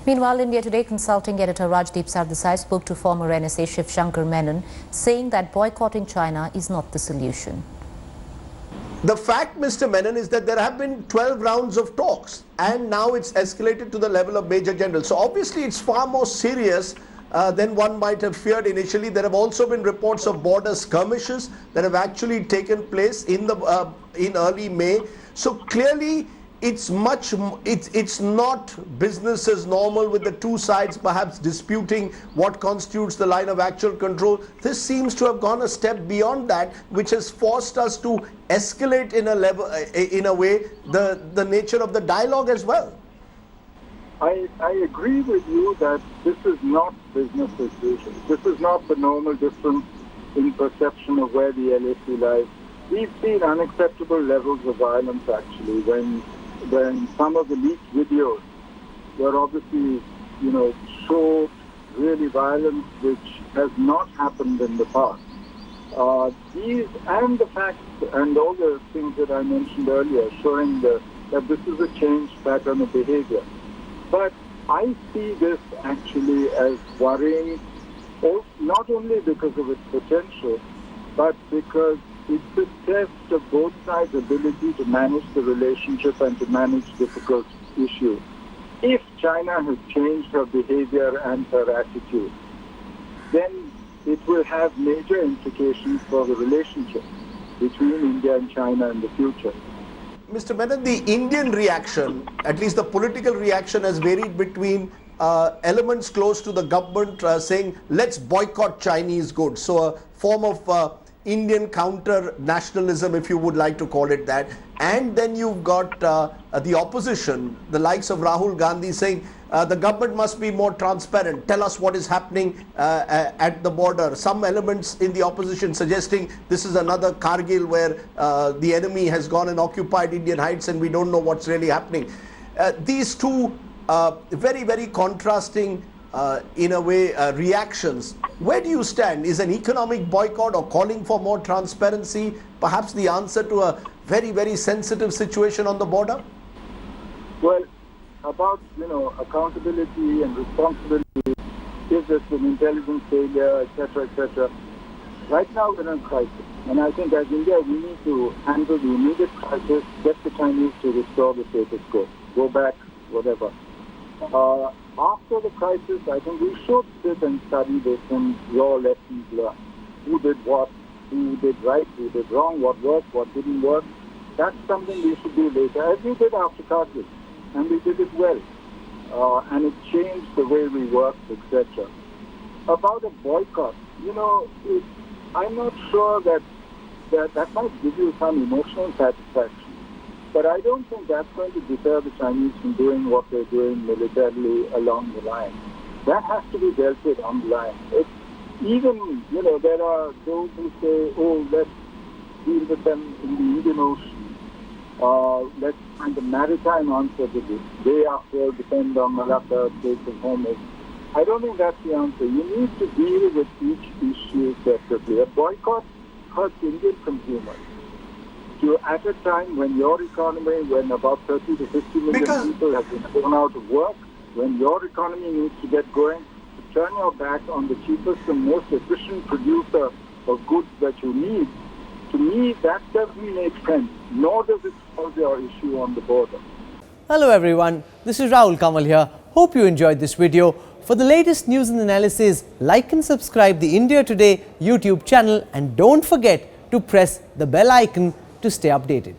Meanwhile, India Today consulting editor Rajdeep Sardesai spoke to former NSA Shivshankar Menon, saying that boycotting China is not the solution. The fact, Mr. Menon, is that there have been 12 rounds of talks and now it's escalated to the level of Major General. So obviously it's far more serious than one might have feared initially. There have also been reports of border skirmishes that have actually taken place in early May. So clearly it's not business as normal, with the two sides perhaps disputing what constitutes the line of actual control. This seems to have gone a step beyond that, which has forced us to escalate in a way the nature of the dialogue as well. I agree with you that this is not business as usual. This is not the normal difference in perception of where the LAC lies. We've seen unacceptable levels of violence actually when some of the leaked videos were obviously, showed really violence which has not happened in the past. These and the facts and all the things that I mentioned earlier showing that this is a changed pattern of behavior. But I see this actually as worrying, not only because of its potential, but because it's a test of both sides' ability to manage the relationship and to manage difficult issues. If China has changed her behavior and her attitude, then it will have major implications for the relationship between India and China in the future. Mr. Menon, the Indian reaction, at least the political reaction, has varied between elements close to the government saying, let's boycott Chinese goods. So a form of Indian counter-nationalism, if you would like to call it that. And then you've got the opposition, the likes of Rahul Gandhi, saying the government must be more transparent. Tell us what is happening at the border. Some elements in the opposition suggesting this is another Kargil where the enemy has gone and occupied Indian heights and we don't know what's really happening. These two very, very contrasting in a way, reactions. Where do you stand? Is an economic boycott or calling for more transparency perhaps the answer to a very, very sensitive situation on the border? Well, about, accountability and responsibility, is this an intelligence failure, etc., etc. Right now we're in a crisis. And I think as India, we need to handle the immediate crisis, get the Chinese to restore the status quo, go back, whatever. After the crisis, I think we should sit and study this and draw lessons learned. Who did what, who did right, who did wrong, what worked, what didn't work. That's something we should do later, as we did after Kargil. And we did it well. And it changed the way we worked, etc. About a boycott, I'm not sure that might give you some emotional satisfaction. But I don't think that's going to deter the Chinese from doing what they're doing militarily along the line. That has to be dealt with on the line. Even, there are those who say, let's deal with them in the Indian Ocean. Let's find a maritime answer to this. They, after all, depend on Malacca, Straits of Hormuz. I don't think that's the answer. You need to deal with each issue separately. A boycott hurts Indian consumers. At a time when your economy, when about 30 to 50 million people have been thrown out of work, when your economy needs to get going, to turn your back on the cheapest and most efficient producer of goods that you need, to me that doesn't make sense, nor does it solve your issue on the border. Hello everyone, this is Rahul Kamal here. Hope you enjoyed this video. For the latest news and analysis, like and subscribe the India Today YouTube channel and don't forget to press the bell icon to stay updated.